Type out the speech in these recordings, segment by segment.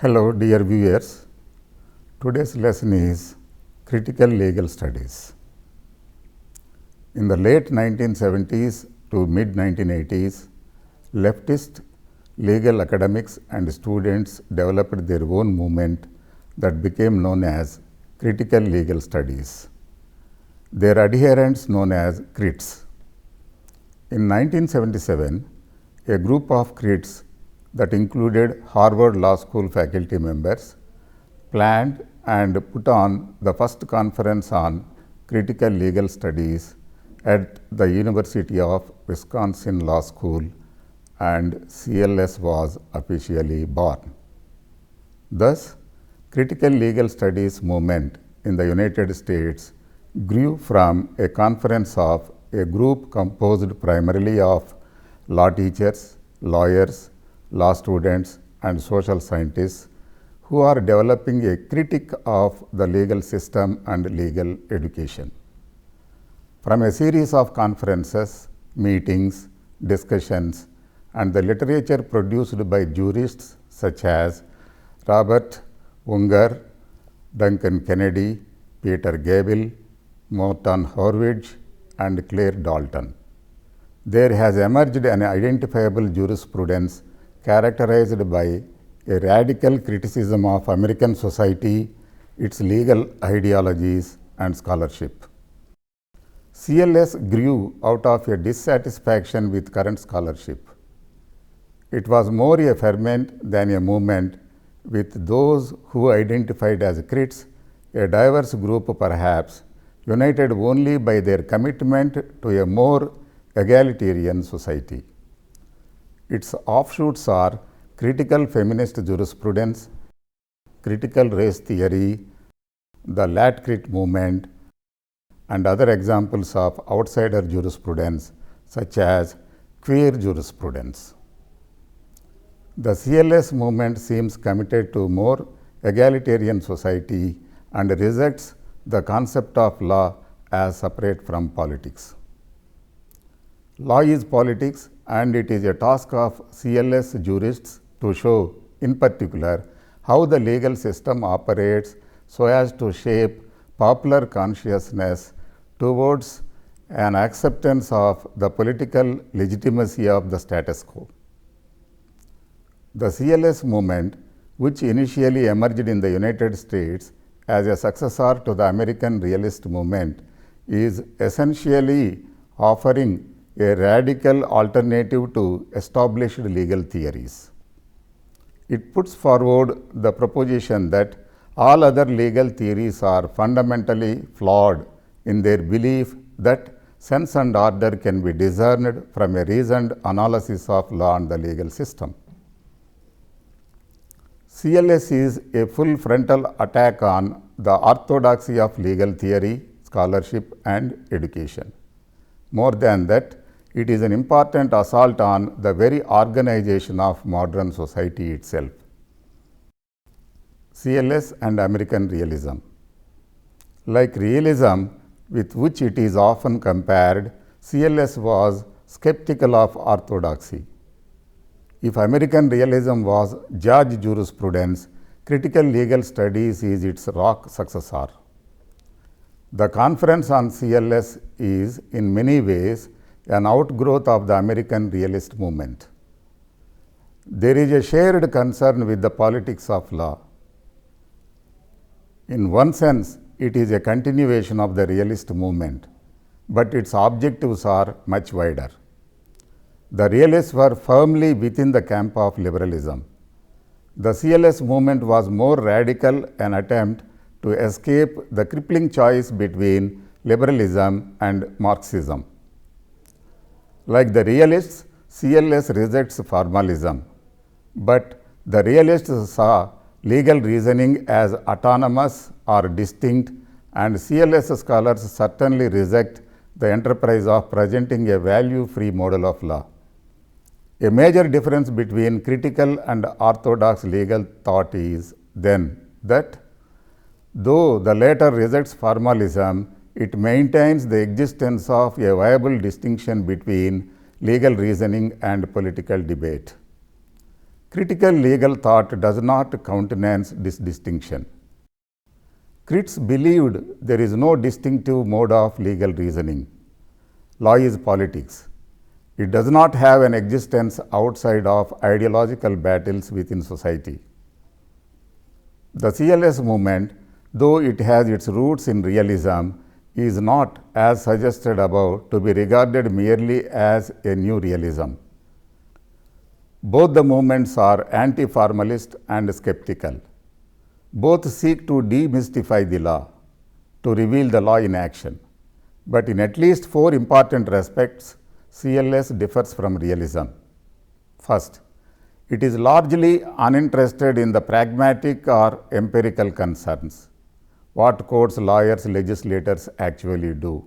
Hello dear viewers, today's lesson is Critical Legal Studies. In the late 1970s to mid 1980s, leftist legal academics and students developed their own movement that became known as Critical Legal Studies. Their adherents known as crits. In 1977, a group of crits that included Harvard Law School faculty members planned and put on the first conference on critical legal studies at the University of Wisconsin Law School, and CLS was officially born. Thus, critical legal studies movement in the United States grew from a conference of a group composed primarily of law teachers, lawyers, law students and social scientists who are developing a critique of the legal system and legal education. From a series of conferences, meetings, discussions and the literature produced by jurists such as Robert Unger, Duncan Kennedy, Peter Gable, Morton Horwich and Claire Dalton, there has emerged an identifiable jurisprudence characterized by a radical criticism of American society, its legal ideologies and scholarship. CLS grew out of a dissatisfaction with current scholarship. It was more a ferment than a movement, with those who identified as crits, a diverse group perhaps, united only by their commitment to a more egalitarian society. Its offshoots are critical feminist jurisprudence, critical race theory, the lat crit movement, and other examples of outsider jurisprudence such as queer jurisprudence. The CLS movement seems committed to more egalitarian society and rejects the concept of law as separate from politics. Law is politics, and it is a task of CLS jurists to show, in particular, how the legal system operates so as to shape popular consciousness towards an acceptance of the political legitimacy of the status quo. The CLS movement, which initially emerged in the United States as a successor to the American realist movement, is essentially offering a radical alternative to established legal theories. It puts forward the proposition that all other legal theories are fundamentally flawed in their belief that sense and order can be discerned from a reasoned analysis of law and the legal system. CLS is a full frontal attack on the orthodoxy of legal theory, scholarship and education. More than that, it is an important assault on the very organization of modern society itself. CLS and American realism. Like realism, with which it is often compared, CLS was skeptical of orthodoxy. If American realism was judge jurisprudence, critical legal studies is its rock successor. The conference on CLS is, in many ways, an outgrowth of the American realist movement. There is a shared concern with the politics of law. In one sense, it is a continuation of the realist movement, but its objectives are much wider. The realists were firmly within the camp of liberalism. The CLS movement was more radical, an attempt to escape the crippling choice between liberalism and Marxism. Like the realists, CLS rejects formalism, but the realists saw legal reasoning as autonomous or distinct, and CLS scholars certainly reject the enterprise of presenting a value-free model of law. A major difference between critical and orthodox legal thought is then that, though the latter rejects formalism, it maintains the existence of a viable distinction between legal reasoning and political debate. Critical legal thought does not countenance this distinction. Critics believed there is no distinctive mode of legal reasoning. Law is politics. It does not have an existence outside of ideological battles within society. The CLS movement, though it has its roots in realism, is not, as suggested above, to be regarded merely as a new realism. Both the movements are anti-formalist and skeptical. Both seek to demystify the law, to reveal the law in action. But in at least 4 important respects, CLS differs from realism. First, it is largely uninterested in the pragmatic or empirical concerns, what courts, lawyers, legislators actually do.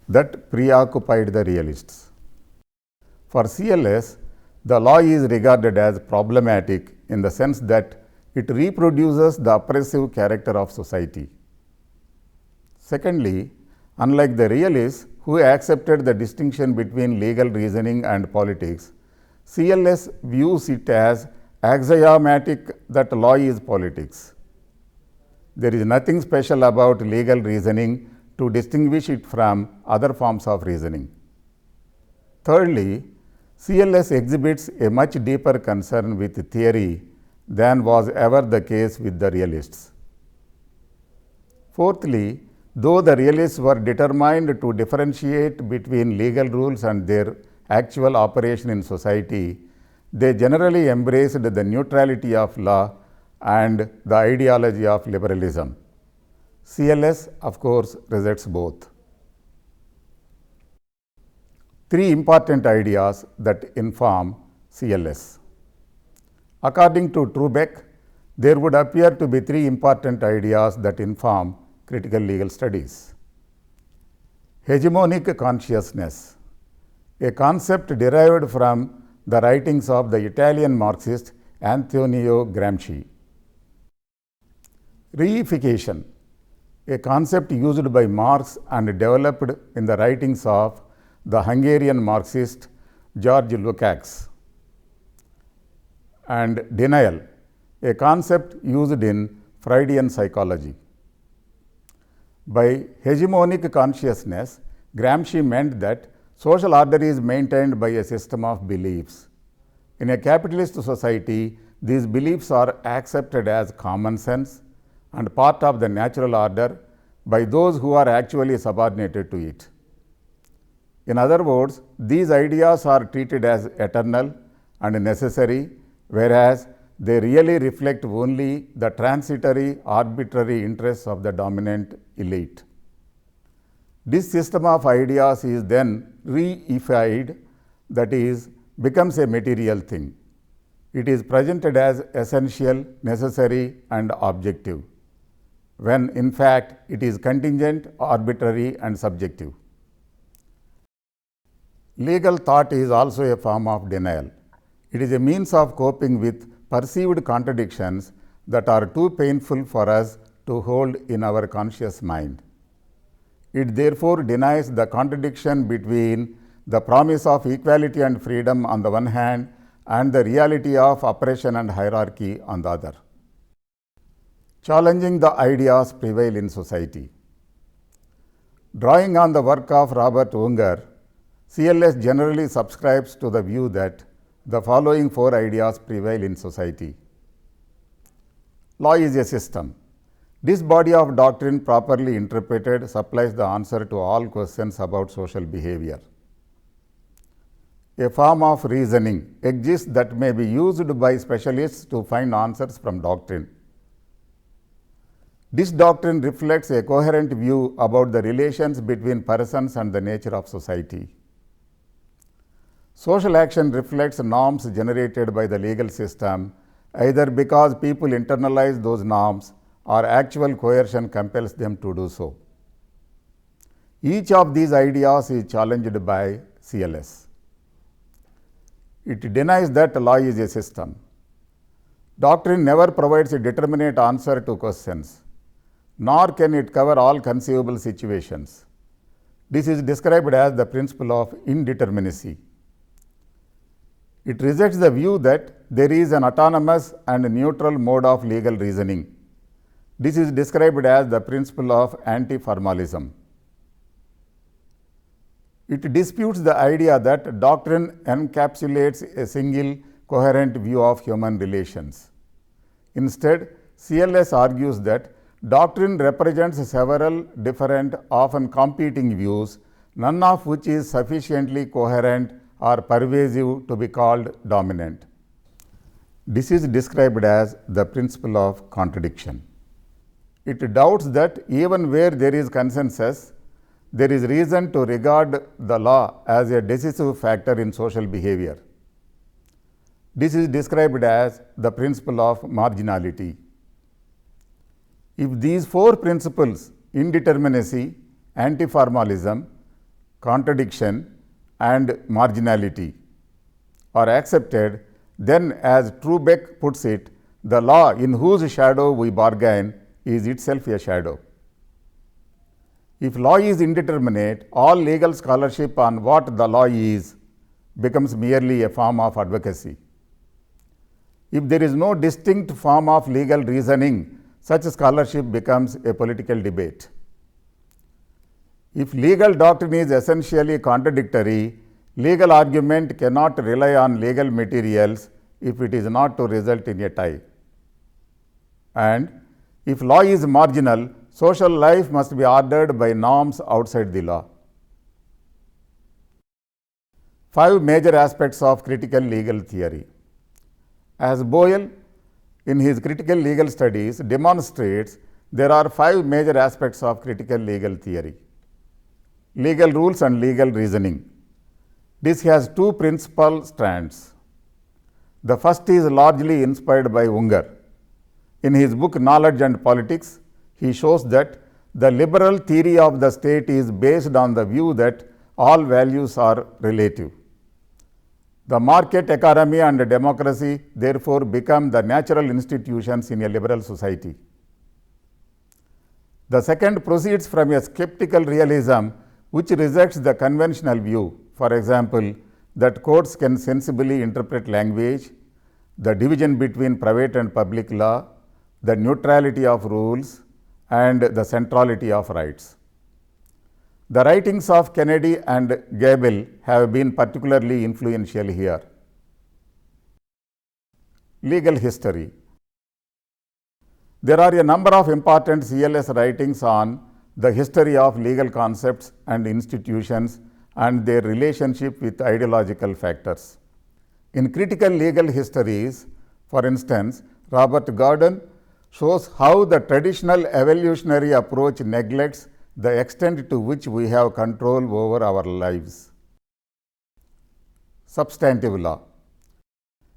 That preoccupied the realists. For CLS, the law is regarded as problematic in the sense that it reproduces the oppressive character of society. Secondly, unlike the realists who accepted the distinction between legal reasoning and politics, CLS views it as axiomatic that law is politics. There is nothing special about legal reasoning to distinguish it from other forms of reasoning. Thirdly, CLS exhibits a much deeper concern with theory than was ever the case with the realists. Fourthly, though the realists were determined to differentiate between legal rules and their actual operation in society, they generally embraced the neutrality of law and the ideology of liberalism. CLS, of course, rejects both. 3 important ideas that inform CLS. According to Trubeck, there would appear to be 3 important ideas that inform critical legal studies. Hegemonic consciousness, a concept derived from the writings of the Italian Marxist Antonio Gramsci. Reification, a concept used by Marx and developed in the writings of the Hungarian Marxist George Lukács. And denial, a concept used in Freudian psychology. By hegemonic consciousness, Gramsci meant that social order is maintained by a system of beliefs. In a capitalist society, these beliefs are accepted as common sense and part of the natural order by those who are actually subordinated to it. In other words, these ideas are treated as eternal and necessary, whereas they really reflect only the transitory, arbitrary interests of the dominant elite. This system of ideas is then reified, that is, becomes a material thing. It is presented as essential, necessary, and objective, when in fact it is contingent, arbitrary, and subjective. Legal thought is also a form of denial. It is a means of coping with perceived contradictions that are too painful for us to hold in our conscious mind. It therefore denies the contradiction between the promise of equality and freedom on the one hand and the reality of oppression and hierarchy on the other. Challenging the ideas prevail in society. Drawing on the work of Robert Unger, CLS generally subscribes to the view that the following 4 ideas prevail in society. Law is a system. This body of doctrine, properly interpreted, supplies the answer to all questions about social behavior. A form of reasoning exists that may be used by specialists to find answers from doctrine. This doctrine reflects a coherent view about the relations between persons and the nature of society. Social action reflects norms generated by the legal system, either because people internalize those norms or actual coercion compels them to do so. Each of these ideas is challenged by CLS. It denies that law is a system. Doctrine never provides a determinate answer to questions, nor can it cover all conceivable situations. This is described as the principle of indeterminacy. It rejects the view that there is an autonomous and neutral mode of legal reasoning. This is described as the principle of anti-formalism. It disputes the idea that doctrine encapsulates a single coherent view of human relations. Instead, CLS argues that doctrine represents several different, often competing views, none of which is sufficiently coherent or pervasive to be called dominant. This is described as the principle of contradiction. It doubts that even where there is consensus, there is reason to regard the law as a decisive factor in social behavior. This is described as the principle of marginality. If these four principles, indeterminacy, anti-formalism, contradiction, and marginality, are accepted, then, as Trubeck puts it, the law in whose shadow we bargain is itself a shadow. If law is indeterminate, all legal scholarship on what the law is becomes merely a form of advocacy. If there is no distinct form of legal reasoning, such scholarship becomes a political debate. If legal doctrine is essentially contradictory, legal argument cannot rely on legal materials if it is not to result in a tie. And if law is marginal, social life must be ordered by norms outside the law. 5 major aspects of critical legal theory. As Boyle, in his critical legal studies, demonstrates, there are 5 major aspects of critical legal theory. Legal rules and legal reasoning. This has 2 principal strands. The first is largely inspired by Unger. In his book Knowledge and Politics, he shows that the liberal theory of the state is based on the view that all values are relative. The market economy and democracy therefore become the natural institutions in a liberal society. The second proceeds from a skeptical realism which rejects the conventional view, for example, that courts can sensibly interpret language, the division between private and public law, the neutrality of rules, and the centrality of rights. The writings of Kennedy and Gable have been particularly influential here. Legal history. There are a number of important CLS writings on the history of legal concepts and institutions and their relationship with ideological factors. In critical legal histories, for instance, Robert Gordon shows how the traditional evolutionary approach neglects the extent to which we have control over our lives. Substantive law.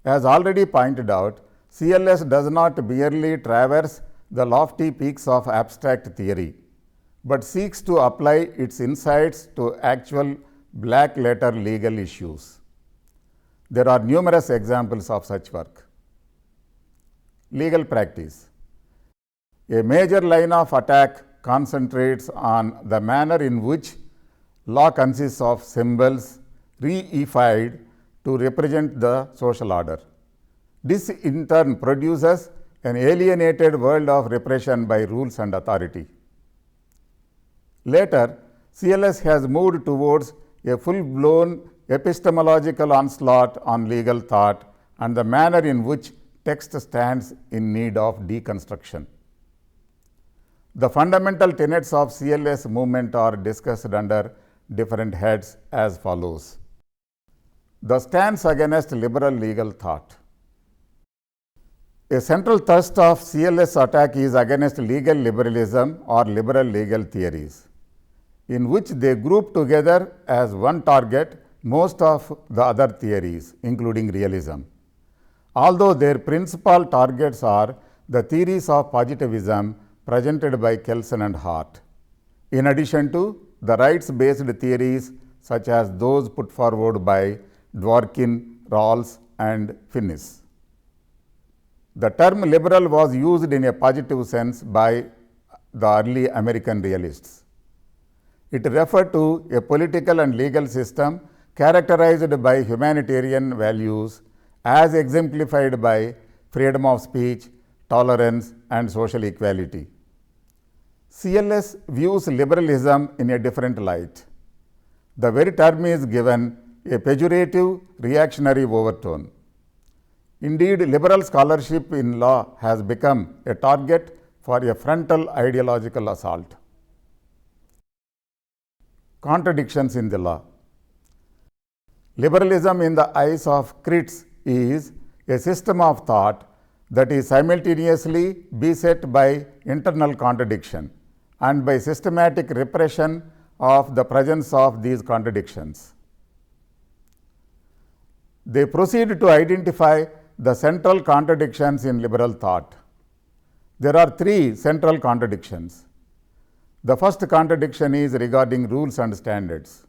As already pointed out, CLS does not merely traverse the lofty peaks of abstract theory, but seeks to apply its insights to actual black letter legal issues. There are numerous examples of such work. Legal practice. A major line of attack concentrates on the manner in which law consists of symbols reified to represent the social order. This in turn produces an alienated world of repression by rules and authority. Later, CLS has moved towards a full-blown epistemological onslaught on legal thought and the manner in which text stands in need of deconstruction. The fundamental tenets of CLS movement are discussed under different heads as follows. The stance against liberal legal thought. A central thrust of CLS attack is against legal liberalism or liberal legal theories, in which they group together as one target most of the other theories, including realism. Although their principal targets are the theories of positivism presented by Kelsen and Hart, in addition to the rights-based theories such as those put forward by Dworkin, Rawls, and Finnis. The term liberal was used in a positive sense by the early American realists. It referred to a political and legal system characterized by humanitarian values as exemplified by freedom of speech, tolerance, and social equality. CLS views liberalism in a different light. The very term is given a pejorative, reactionary overtone. Indeed, liberal scholarship in law has become a target for a frontal ideological assault. Contradictions in the law. Liberalism in the eyes of critics is a system of thought that is simultaneously beset by internal contradiction and by systematic repression of the presence of these contradictions. They proceed to identify the central contradictions in liberal thought. There are three central contradictions. The first contradiction is regarding rules and standards.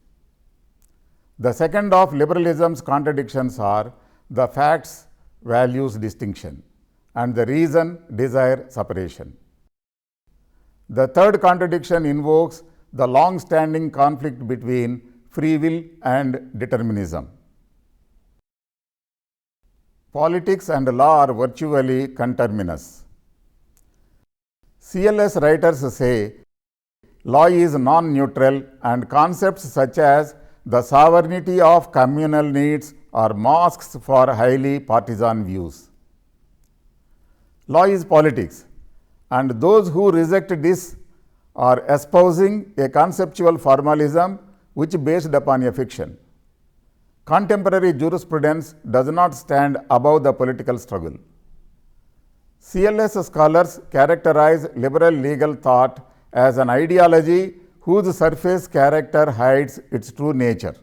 The second of liberalism's contradictions are the facts values distinction and the reason desire separation. The third contradiction invokes the long-standing conflict between free will and determinism. Politics and law are virtually conterminous. CLS writers say law is non-neutral and concepts such as the sovereignty of communal needs are masks for highly partisan views. Law is politics, and those who reject this are espousing a conceptual formalism which is based upon a fiction. Contemporary jurisprudence does not stand above the political struggle. CLS scholars characterize liberal legal thought as an ideology whose surface character hides its true nature.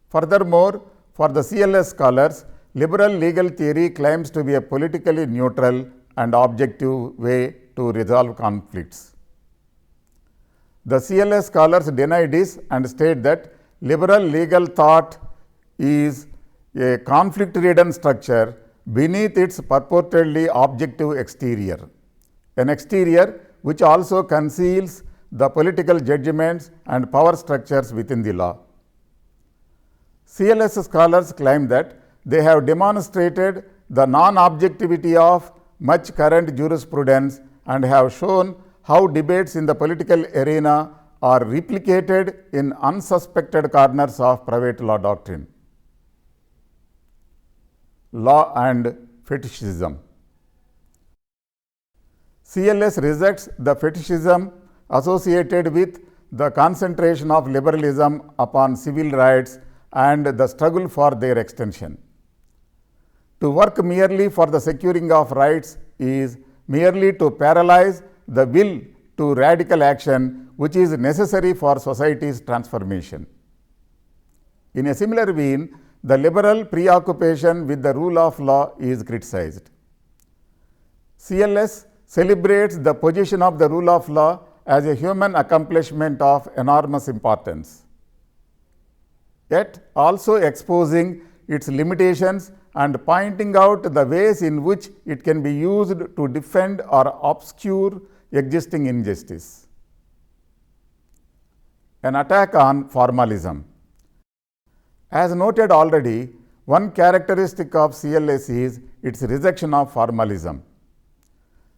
Furthermore, for the CLS scholars, liberal legal theory claims to be a politically neutral and objective way to resolve conflicts. The CLS scholars deny this and state that liberal legal thought is a conflict-ridden structure beneath its purportedly objective exterior, an exterior which also conceals the political judgments and power structures within the law. CLS scholars claim that they have demonstrated the non-objectivity of much current jurisprudence and have shown how debates in the political arena are replicated in unsuspected corners of private law doctrine. Law and fetishism. CLS rejects the fetishism associated with the concentration of liberalism upon civil rights and the struggle for their extension. To work merely for the securing of rights is merely to paralyze the will to radical action which is necessary for society's transformation. In a similar vein, the liberal preoccupation with the rule of law is criticized. CLS celebrates the position of the rule of law as a human accomplishment of enormous importance, yet also exposing its limitations and pointing out the ways in which it can be used to defend or obscure existing injustice. An attack on formalism. As noted already, one characteristic of CLS is its rejection of formalism.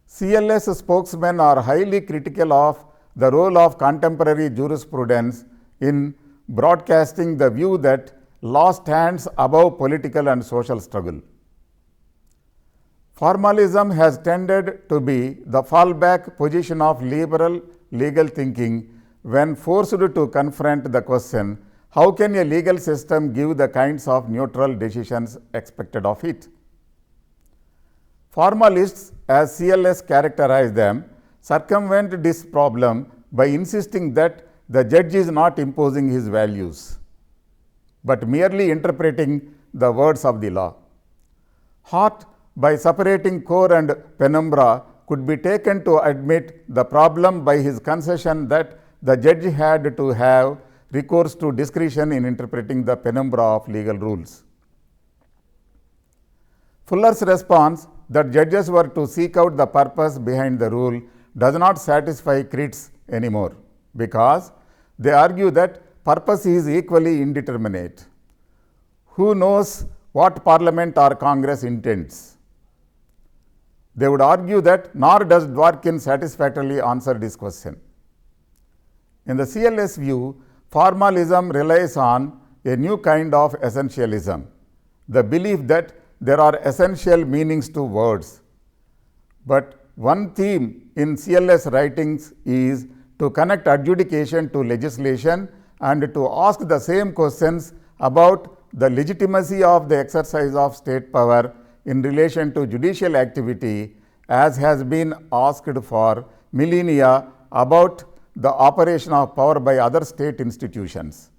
CLS spokesmen are highly critical of the role of contemporary jurisprudence in broadcasting the view that law stands above political and social struggle. Formalism has tended to be the fallback position of liberal legal thinking when forced to confront the question, how can a legal system give the kinds of neutral decisions expected of it? Formalists, as CLS characterize them, circumvent this problem by insisting that the judge is not imposing his values, but merely interpreting the words of the law. Hart, by separating core and penumbra, could be taken to admit the problem by his concession that the judge had to have recourse to discretion in interpreting the penumbra of legal rules. Fuller's response that judges were to seek out the purpose behind the rule does not satisfy critics anymore, because they argue that purpose is equally indeterminate. Who knows what Parliament or Congress intends. They would argue that nor does Dworkin satisfactorily answer this question. In the CLS view, formalism relies on a new kind of essentialism, the belief that there are essential meanings to words. But one theme in CLS writings is to connect adjudication to legislation and to ask the same questions about the legitimacy of the exercise of state power in relation to judicial activity as has been asked for millennia about the operation of power by other state institutions.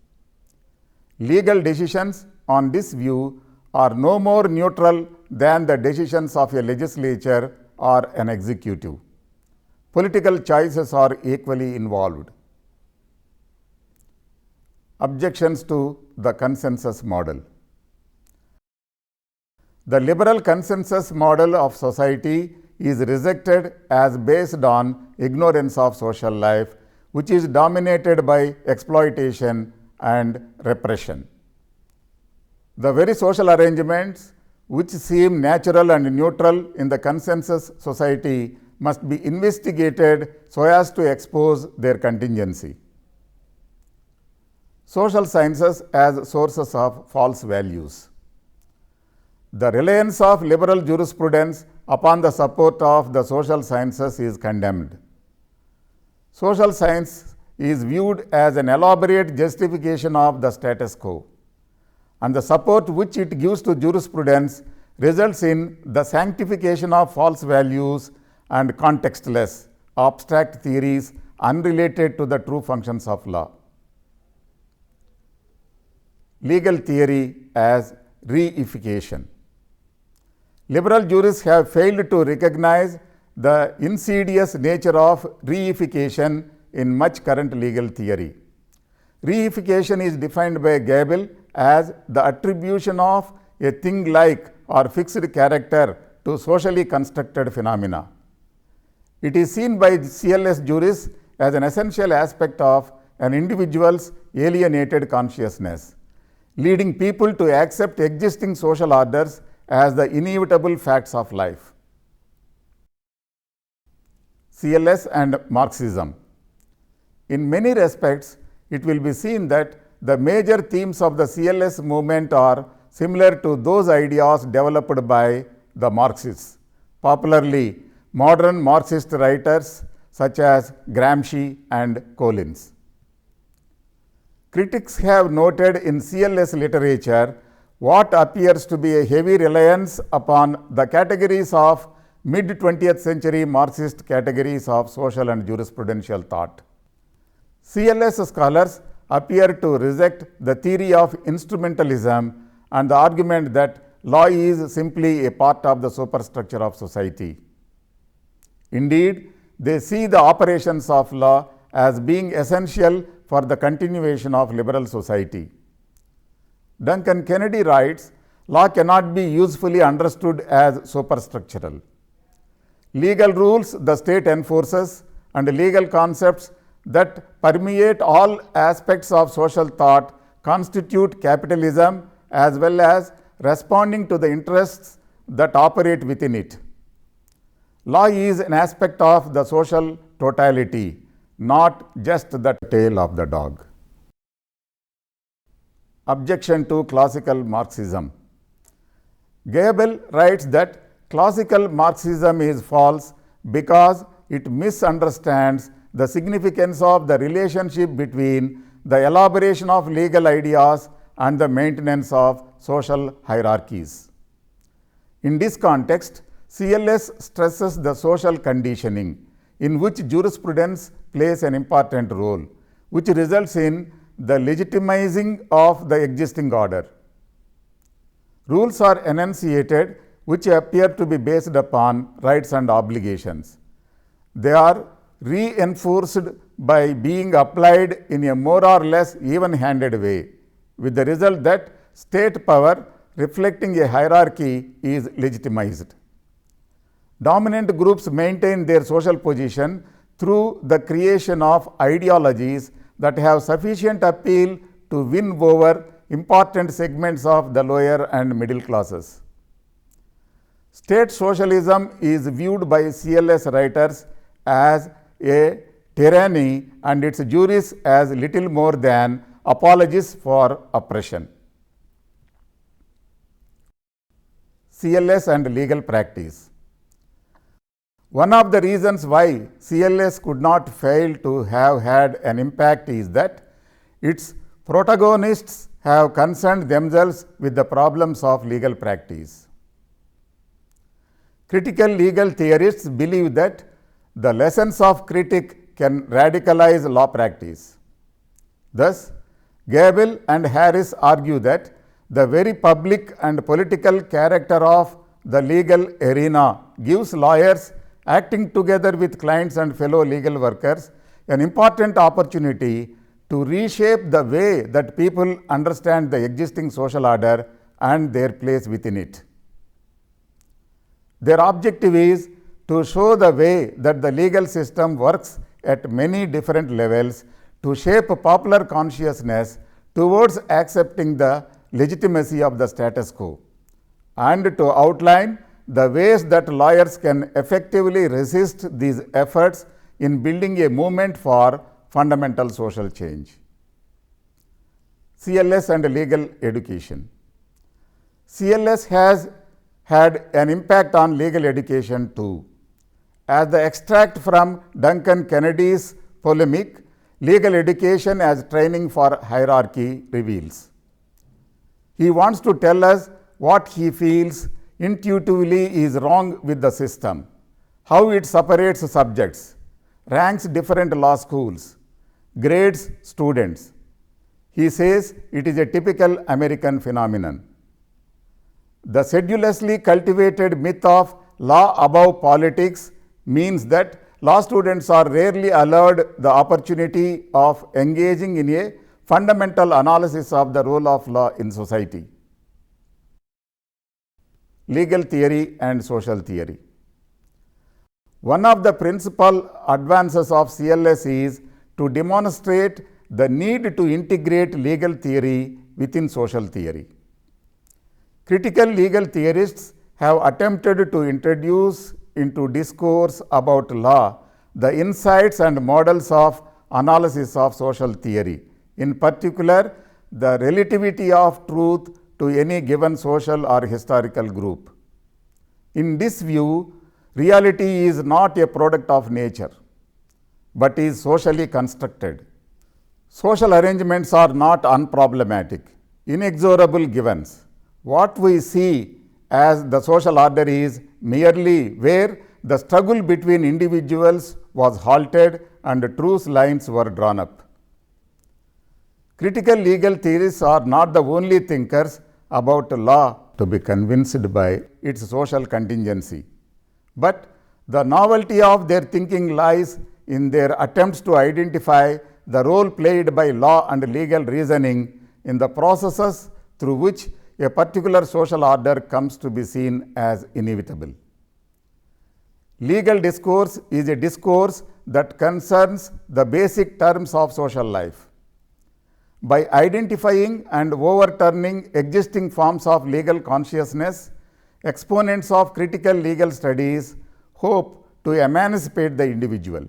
Legal decisions on this view are no more neutral than the decisions of a legislature or an executive. Political choices are equally involved. Objections to the consensus model. The liberal consensus model of society is rejected as based on ignorance of social life, which is dominated by exploitation and repression. The very social arrangements which seem natural and neutral in the consensus society must be investigated so as to expose their contingency. Social sciences as sources of false values. The reliance of liberal jurisprudence upon the support of the social sciences is condemned. Social science is viewed as an elaborate justification of the status quo, and the support which it gives to jurisprudence results in the sanctification of false values and contextless, abstract theories unrelated to the true functions of law. Legal theory as reification. Liberal jurists have failed to recognize the insidious nature of reification in much current legal theory. Reification is defined by Gable as the attribution of a thing-like or fixed character to socially constructed phenomena. It is seen by CLS jurists as an essential aspect of an individual's alienated consciousness, leading people to accept existing social orders as the inevitable facts of life. CLS and Marxism. In many respects, it will be seen that the major themes of the CLS movement are similar to those ideas developed by the Marxists, popularly modern Marxist writers such as Gramsci and Collins. Critics have noted in CLS literature what appears to be a heavy reliance upon the categories of mid-20th century Marxist categories of social and jurisprudential thought. CLS scholars appear to reject the theory of instrumentalism and the argument that law is simply a part of the superstructure of society. Indeed, they see the operations of law as being essential for the continuation of liberal society. Duncan Kennedy writes, law cannot be usefully understood as superstructural. Legal rules the state enforces and legal concepts that permeate all aspects of social thought constitute capitalism as well as responding to the interests that operate within it. Law is an aspect of the social totality, not just the tail of the dog. Objection to classical Marxism. Gable writes that classical Marxism is false because it misunderstands the significance of the relationship between the elaboration of legal ideas and the maintenance of social hierarchies. In this context, CLS stresses the social conditioning in which jurisprudence plays an important role, which results in the legitimizing of the existing order. Rules are enunciated which appear to be based upon rights and obligations. They are reinforced by being applied in a more or less even-handed way, with the result that state power reflecting a hierarchy is legitimized. Dominant groups maintain their social position through the creation of ideologies that have sufficient appeal to win over important segments of the lower and middle classes. State socialism is viewed by CLS writers as a tyranny and its jurists as little more than apologies for oppression. CLS and legal practice. One of the reasons why CLS could not fail to have had an impact is that its protagonists have concerned themselves with the problems of legal practice. Critical legal theorists believe that the lessons of critique can radicalize law practice. Thus, Gable and Harris argue that the very public and political character of the legal arena gives lawyers acting together with clients and fellow legal workers an important opportunity to reshape the way that people understand the existing social order and their place within it. Their objective is to show the way that the legal system works at many different levels to shape popular consciousness towards accepting the legitimacy of the status quo, and to outline the ways that lawyers can effectively resist these efforts in building a movement for fundamental social change. CLS and legal education. CLS has had an impact on legal education too. As the extract from Duncan Kennedy's polemic, Legal Education as Training for Hierarchy reveals. He wants to tell us what he feels intuitively is wrong with the system, how it separates subjects, ranks different law schools, grades students. He says it is a typical American phenomenon. The sedulously cultivated myth of law above politics means that law students are rarely allowed the opportunity of engaging in a fundamental analysis of the role of law in society. Legal theory and social theory. One of the principal advances of CLS is to demonstrate the need to integrate legal theory within social theory. Critical legal theorists have attempted to introduce into discourse about law the insights and models of analysis of social theory, in particular the relativity of truth to any given social or historical group. In this view, reality is not a product of nature, but is socially constructed. Social arrangements are not unproblematic, inexorable givens. What we see as the social order is merely where the struggle between individuals was halted and truth lines were drawn up. Critical legal theorists are not the only thinkers about law to be convinced by its social contingency, but the novelty of their thinking lies in their attempts to identify the role played by law and legal reasoning in the processes through which a particular social order comes to be seen as inevitable. Legal discourse is a discourse that concerns the basic terms of social life. By identifying and overturning existing forms of legal consciousness, exponents of critical legal studies hope to emancipate the individual.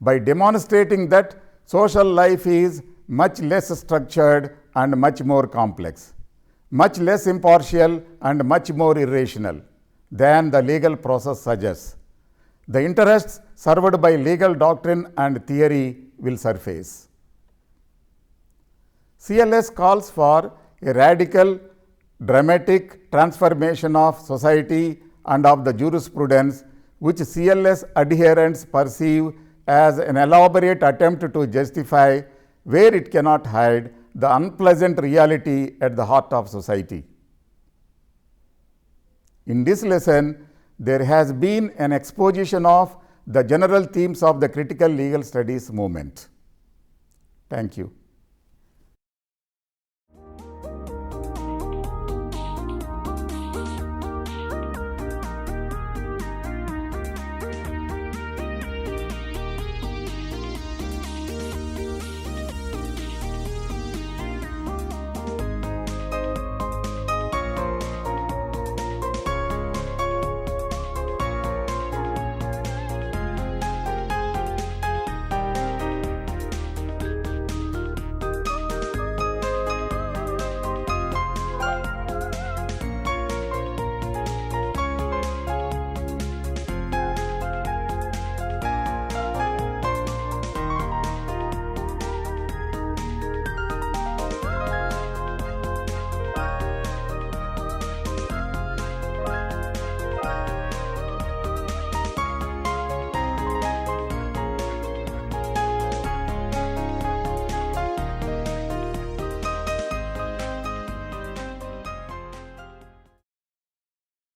By demonstrating that social life is much less structured and much more complex, much less impartial and much more irrational than the legal process suggests, the interests served by legal doctrine and theory will surface. CLS calls for a radical, dramatic transformation of society and of the jurisprudence, which CLS adherents perceive as an elaborate attempt to justify, where it cannot hide, the unpleasant reality at the heart of society. In this lesson, there has been an exposition of the general themes of the critical legal studies movement. Thank you.